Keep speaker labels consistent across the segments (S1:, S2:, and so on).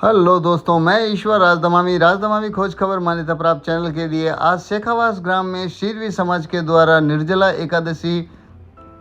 S1: Hello दोस्तों, मैं ईश्वर राजदमामी खोज खबर मान्यता प्राप्त चैनल के लिए आज शेखावास ग्राम में शीरवी समाज के द्वारा निर्जला एकादशी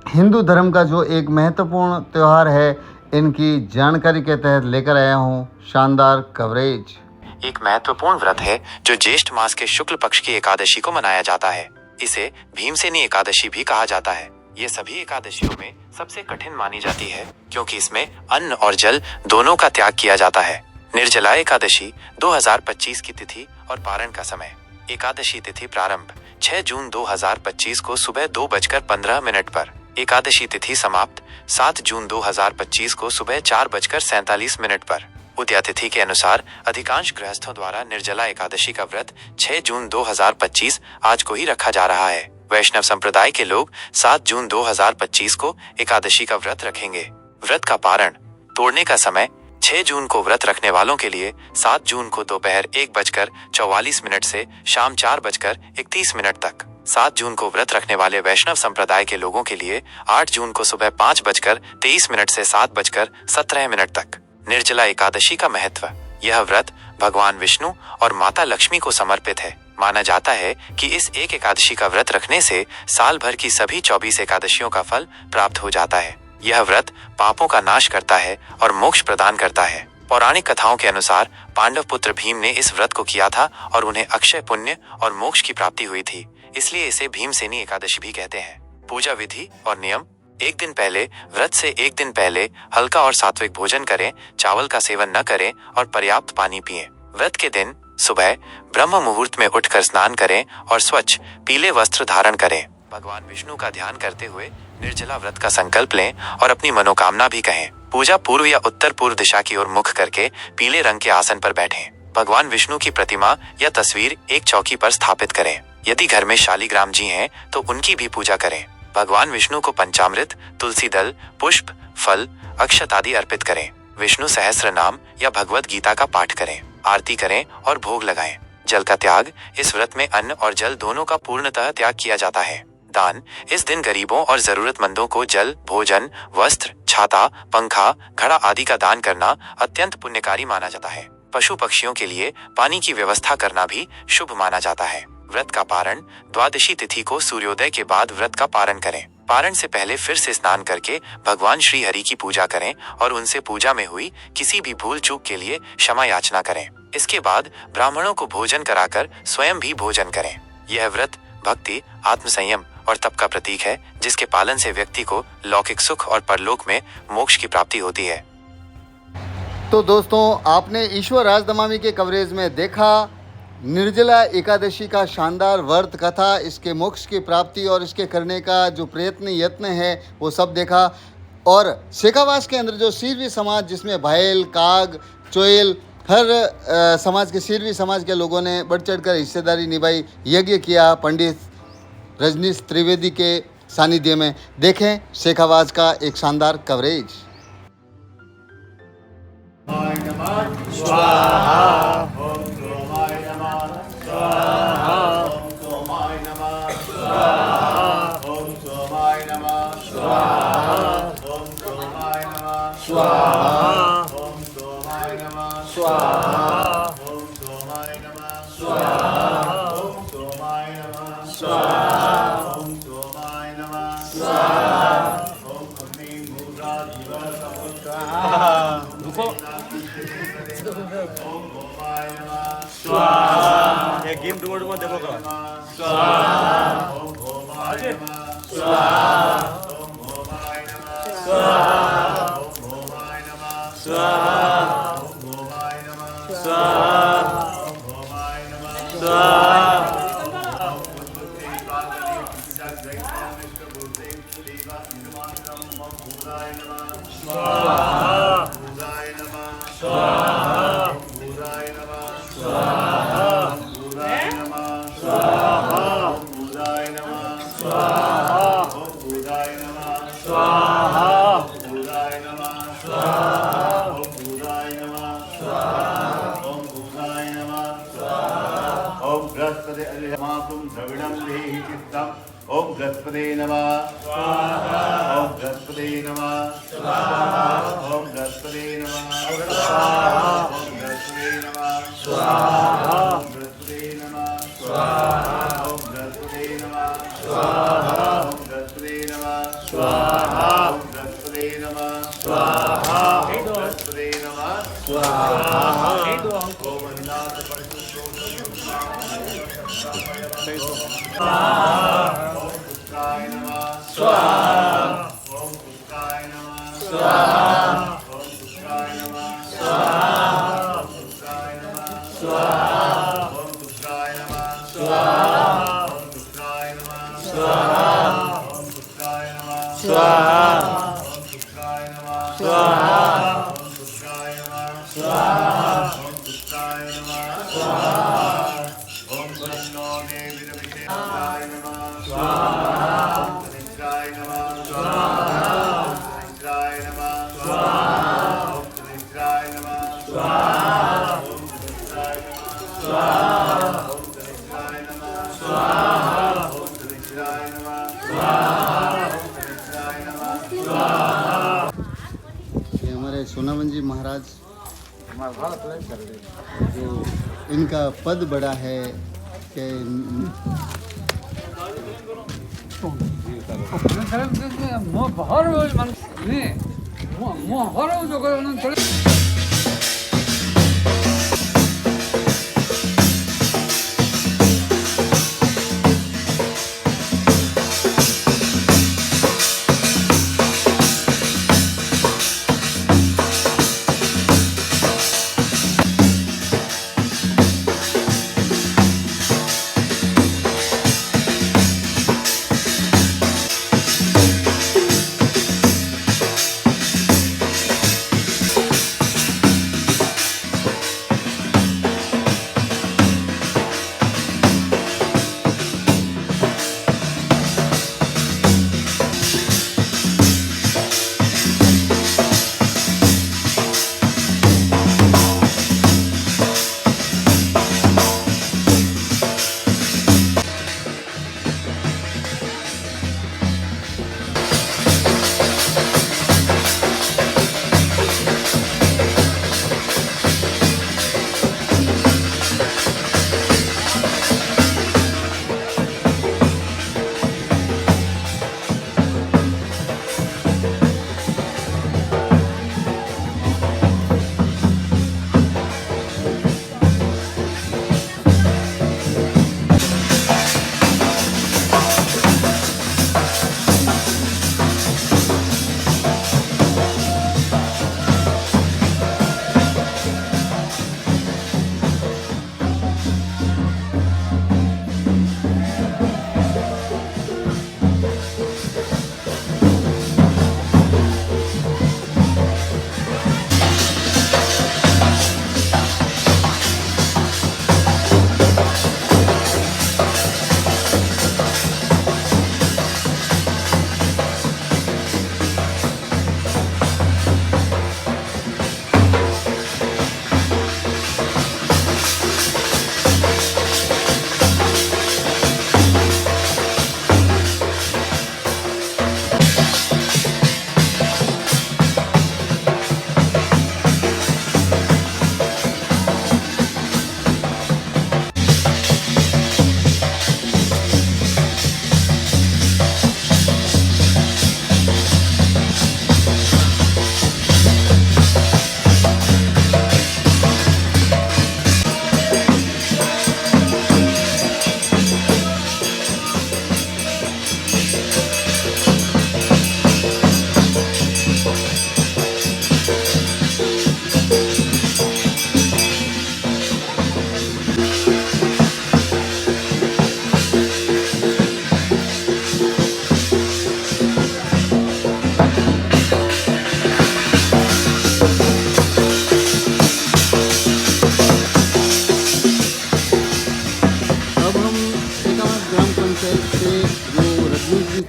S1: हिंदू धर्म का जो एक महत्वपूर्ण त्यौहार है, इनकी जानकारी के तहत लेकर आया हूँ शानदार कवरेज।
S2: एक महत्वपूर्ण व्रत है जो ज्येष्ठ मास के शुक्ल पक्ष की एकादशी को मनाया जाता है। इसे भीमसेनी एकादशी भी कहा जाता है। ये सभी एकादशियों में सबसे कठिन मानी जाती है क्योंकि इसमें अन्न और जल दोनों का त्याग किया जाता है। निर्जला एकादशी 2025 की तिथि और पारण का समय। एकादशी तिथि प्रारंभ 6 जून 2025 को सुबह 2:15 पर। एकादशी तिथि समाप्त 7 जून 2025 को सुबह 4:47 पर। उदया तिथि के अनुसार अधिकांश गृहस्थों द्वारा निर्जला एकादशी का व्रत 6 जून 2025 आज को ही रखा जा रहा है। वैष्णव संप्रदाय के लोग 7 जून 2025 को एकादशी का व्रत रखेंगे। व्रत का पारण तोड़ने का समय 6 जून को व्रत रखने वालों के लिए 7 जून को दोपहर 1:44 से शाम 4:31 तक। 7 जून को व्रत रखने वाले वैष्णव संप्रदाय के लोगों के लिए 8 जून को सुबह 5:23 से 7:17 तक। निर्जला एकादशी का महत्व। यह व्रत भगवान विष्णु और माता लक्ष्मी को समर्पित है। माना जाता है कि इस एक एकादशी का व्रत रखने से साल भर की सभी 24 एकादशियों का फल प्राप्त हो जाता है। यह व्रत पापों का नाश करता है और मोक्ष प्रदान करता है। पौराणिक कथाओं के अनुसार पांडव पुत्र भीम ने इस व्रत को किया था और उन्हें अक्षय पुण्य और मोक्ष की प्राप्ति हुई थी, इसलिए इसे भीमसेनी एकादशी भी कहते हैं। पूजा विधि और नियम। एक दिन पहले, व्रत से एक दिन पहले हल्का और सात्विक भोजन करें, चावल का सेवन न करें और पर्याप्त पानी पिएं। व्रत के दिन सुबह ब्रह्म मुहूर्त में उठकर स्नान करें और स्वच्छ पीले वस्त्र धारण करें। भगवान विष्णु का ध्यान करते हुए निर्जला व्रत का संकल्प लें और अपनी मनोकामना भी कहें। पूजा पूर्व या उत्तर पूर्व दिशा की ओर मुख करके पीले रंग के आसन पर बैठें। भगवान विष्णु की प्रतिमा या तस्वीर एक चौकी पर स्थापित करें। यदि घर में शालिग्राम जी हैं तो उनकी भी पूजा करें। भगवान विष्णु को पंचामृत, तुलसी दल, पुष्प, फल, अक्षत आदि अर्पित करें। विष्णु सहस्त्र नाम या भगवत गीता का पाठ करें, आरती करें और भोग लगाएं। जल का त्याग। इस व्रत में अन्न और जल दोनों का पूर्णतः त्याग किया जाता है। दान। इस दिन गरीबों और जरूरतमंदों को जल, भोजन, वस्त्र, छाता, पंखा, घड़ा आदि का दान करना अत्यंत पुण्यकारी माना जाता है। पशु पक्षियों के लिए पानी की व्यवस्था करना भी शुभ माना जाता है। व्रत का पारण। द्वादशी तिथि को सूर्योदय के बाद व्रत का पारण करें। पारण से पहले फिर से स्नान करके भगवान श्री हरि की पूजा करें और उनसे पूजा में हुई किसी भी भूल चूक के लिए क्षमा याचना करें। इसके बाद ब्राह्मणों को भोजन कराकर स्वयं भी भोजन करें। यह व्रत भक्ति, आत्मसंयम और तप का प्रतीक है, जिसके पालन से व्यक्ति को लौकिक सुख और परलोक में मोक्ष की प्राप्ति होती है।
S1: तो दोस्तों, आपने ईश्वर राजदमामी के कवरेज में देखा निर्जला एकादशी का शानदार व्रत कथा, इसके मोक्ष की प्राप्ति और इसके करने का जो यत्न है वो सब देखा। और शेखावास के अंदर जो शीरवी समाज, जिसमें भायल, काग, चोयल, हर समाज के शीरवी समाज के लोगों ने बढ़ चढ़कर हिस्सेदारी निभाई, यज्ञ किया पंडित रजनीश त्रिवेदी के सानिध्य में। देखें शेखावास का एक शानदार कवरेज।
S3: गेम रिमोट में देखो
S4: ओम बृहस्पते नमः स्वाहा ओम बृहस्पते नमः स्वाहा ओम बृहस्पते नमः स्वाहा ओम ओम बृहस्पते नमः स्वाहा ओम बृहस्पते नमः स्वाहा ओम बृहस्पते नमः स्वाहा ओम बृहस्पते नमः स्वाहा ओम बृहस्पते नमः स्वाहा ओम अन्नाथ ओम पुत्राय नमः स्वाहा ओम पुत्राय नमः स्वाहा ओम पुत्राय नमः स्वाहा ओम पुत्राय नमः स्वाहा ओम पुत्राय नमः स्वाहा ओम पुत्राय नमः स्वाहा ओम पुत्राय नमः स्वाहा ओम पुत्राय नमः स्वाहा ओम पुत्राय नमः स्वाहा ओम पुत्राय नमः स्वाहा ओम तन्नो देवी विद्याय नमः स्वाहा ओम तनिष्ठाय नमः स्वाहा ओम तनिष्ठाय नमः स्वाहा ओम तनिष्ठाय नमः स्वाहा ओम तनिष्ठाय नमः स्वाहा ओम तनिष्ठाय नमः स्वाहा ओम तनिष्ठाय नमः स्वाहा ओम तनिष्ठाय नमः स्वाहा।
S1: ये हमारे सोनावन जी महाराज जो इनका पद बड़ा है कि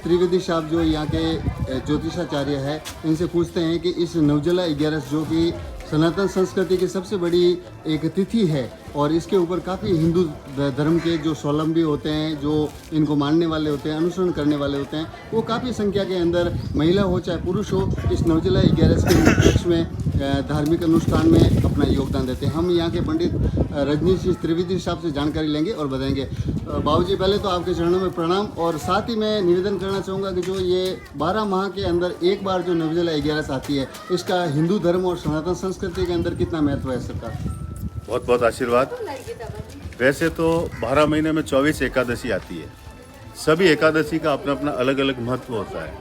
S1: त्रिवेदी साहब जो यहाँ के ज्योतिषाचार्य है, इनसे पूछते हैं कि इस नवजला 11 जो कि सनातन संस्कृति की सबसे बड़ी एक तिथि है, और इसके ऊपर काफ़ी हिंदू धर्म के जो स्वावलंबी होते हैं, जो इनको मानने वाले होते हैं, अनुसरण करने वाले होते हैं, वो काफ़ी संख्या के अंदर महिला हो चाहे पुरुष हो, इस नवजिला 11 के उपलक्ष्य में धार्मिक अनुष्ठान में अपना योगदान देते हैं। हम यहाँ के पंडित रजनीश त्रिवेदी साहब से जानकारी लेंगे और बताएंगे। बाबूजी, पहले तो आपके चरणों में प्रणाम, और साथ ही मैं निवेदन करना चाहूँगा कि जो ये 12 माह के अंदर एक बार जो नवजिला 11 आती है, इसका हिंदू धर्म और सनातन संस्कृति के अंदर कितना महत्व है सरकार?
S4: बहुत बहुत आशीर्वाद। वैसे तो 12 महीने में 24 एकादशी आती है। सभी एकादशी का अपना अपना अलग अलग महत्व होता है,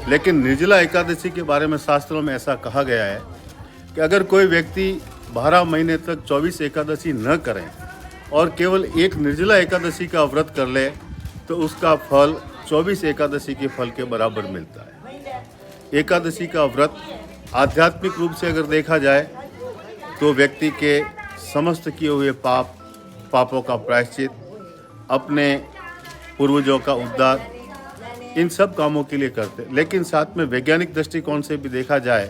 S4: लेकिन निर्जला एकादशी के बारे में शास्त्रों में ऐसा कहा गया है कि अगर कोई व्यक्ति 12 महीने तक 24 एकादशी न करें और केवल एक निर्जला एकादशी का व्रत कर ले तो उसका फल 24 एकादशी के फल के बराबर मिलता है। एकादशी का व्रत आध्यात्मिक रूप से अगर देखा जाए तो व्यक्ति के समस्त किए हुए पापों का प्रायश्चित, अपने पूर्वजों का उद्धार, इन सब कामों के लिए करते। लेकिन साथ में वैज्ञानिक दृष्टिकोण से भी देखा जाए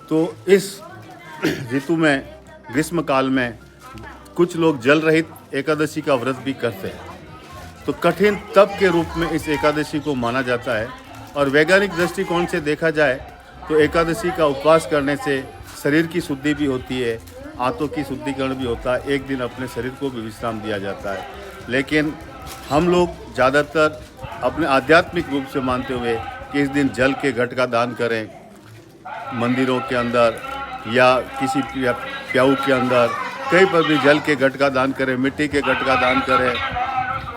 S4: तो इस ऋतु में, ग्रीष्म काल में, कुछ लोग जल रहित एकादशी का व्रत भी करते हैं। तो कठिन तप के रूप में इस एकादशी को माना जाता है। और वैज्ञानिक दृष्टिकोण से देखा जाए तो एकादशी का उपवास करने से शरीर की शुद्धि भी होती है, आंतों की शुद्धिकरण भी होता है, एक दिन अपने शरीर को भी विश्राम दिया जाता है। लेकिन हम लोग ज़्यादातर अपने आध्यात्मिक रूप से मानते हुए कि इस दिन जल के घट का दान करें, मंदिरों के अंदर या किसी प्याऊ के अंदर, कहीं पर भी जल के घट का दान करें, मिट्टी के घट का दान करें,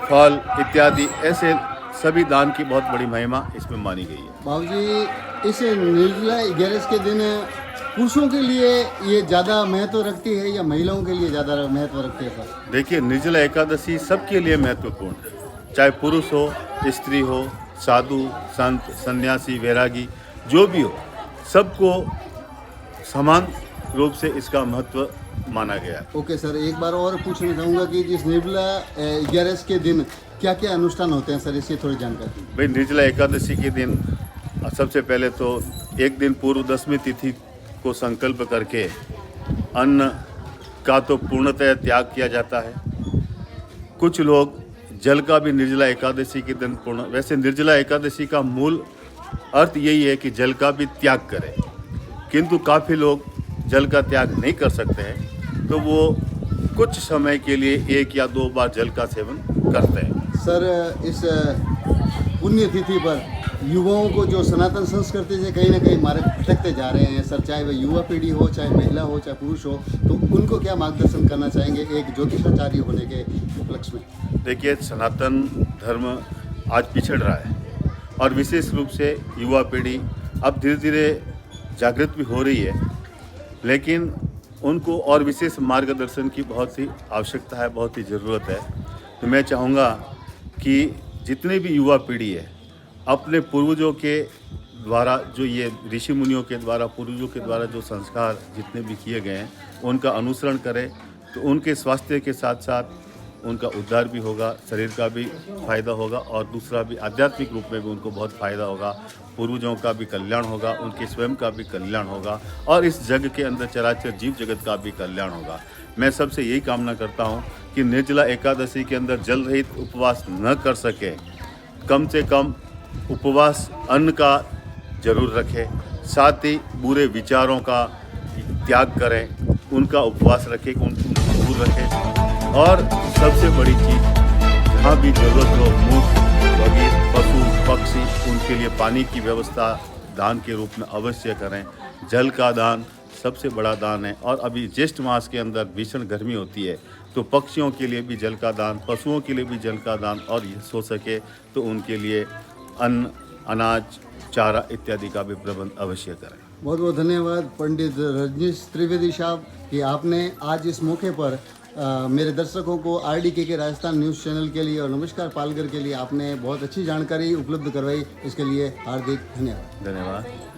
S4: फल इत्यादि, ऐसे सभी दान की बहुत बड़ी महिमा इसमें मानी गई है।
S1: बाबूजी, इस निर्जला 11 के दिन पुरुषों के लिए ये ज़्यादा महत्व रखती है या महिलाओं के लिए ज़्यादा महत्व रखती है सर?
S4: देखिए, निर्जला एकादशी सबके लिए महत्वपूर्ण है, चाहे पुरुष हो, स्त्री हो, साधु, संत, सन्यासी, वैरागी, जो भी हो, सबको समान रूप से इसका महत्व माना गया है।
S1: ओके सर, एक बार और पूछना चाहूँगा कि जिस निर्जला 11 के दिन क्या क्या अनुष्ठान होते हैं सर, इसकी थोड़ी जानकारी।
S4: भाई, निर्जला एकादशी के दिन सबसे पहले तो एक दिन पूर्व 10वीं तिथि को संकल्प करके अन्न का तो पूर्णतः त्याग किया जाता है। कुछ लोग जल का भी निर्जला एकादशी के दिन पूर्ण, वैसे निर्जला एकादशी का मूल अर्थ यही है कि जल का भी त्याग करें, किंतु काफ़ी लोग जल का त्याग नहीं कर सकते हैं, तो वो कुछ समय के लिए 1 या 2 बार जल का सेवन करते हैं।
S1: सर, इस पुण्यतिथि पर युवाओं को जो सनातन संस्कृति से कहीं ना कहीं मार्ग भटकते जा रहे हैं सर, चाहे वह युवा पीढ़ी हो, चाहे महिला हो, चाहे पुरुष हो, तो उनको क्या मार्गदर्शन करना चाहेंगे एक ज्योतिषाचार्य होने के उपलक्ष्य में?
S4: देखिए, सनातन धर्म आज पिछड़ रहा है और विशेष रूप से युवा पीढ़ी अब धीरे धीरे जागृत भी हो रही है, लेकिन उनको और विशेष मार्गदर्शन की बहुत ही आवश्यकता है, बहुत ही ज़रूरत है। तो मैं चाहूँगा कि जितने भी युवा पीढ़ी है, अपने पूर्वजों के द्वारा, जो ये ऋषि मुनियों के द्वारा, पूर्वजों के द्वारा जो संस्कार जितने भी किए गए हैं, उनका अनुसरण करें, तो उनके स्वास्थ्य के साथ साथ उनका उद्धार भी होगा, शरीर का भी फायदा होगा, और दूसरा भी आध्यात्मिक रूप में भी उनको बहुत फायदा होगा। पूर्वजों का भी कल्याण होगा, उनके स्वयं का भी कल्याण होगा, और इस जग के अंदर चराचर जीव जगत का भी कल्याण होगा। मैं सबसे यही कामना करता हूँ कि निर्जला एकादशी के अंदर जल रहित उपवास न कर सके, कम से कम उपवास अन्न का जरूर रखें, साथ ही बुरे विचारों का त्याग करें, उनका उपवास रखें, उनको दूर रखें, और सबसे बड़ी चीज़, जहाँ भी ज़रूरत हो, मूर्ख, बगीर, पशु, पक्षी, उनके लिए पानी की व्यवस्था दान के रूप में अवश्य करें। जल का दान सबसे बड़ा दान है, और अभी ज्येष्ठ मास के अंदर भीषण गर्मी होती है, तो पक्षियों के लिए भी जल का दान, पशुओं के लिए भी जल का दान, और ये हो सके तो उनके लिए अन्न, अनाज, चारा इत्यादि का भी प्रबंध अवश्य करें।
S1: बहुत बहुत धन्यवाद पंडित रजनीश त्रिवेदी साहब कि आपने आज इस मौके पर मेरे दर्शकों को RDK के राजस्थान न्यूज़ चैनल के लिए और नमस्कार पालघर के लिए आपने बहुत अच्छी जानकारी उपलब्ध करवाई। इसके लिए हार्दिक धन्यवाद।
S4: धन्यवाद।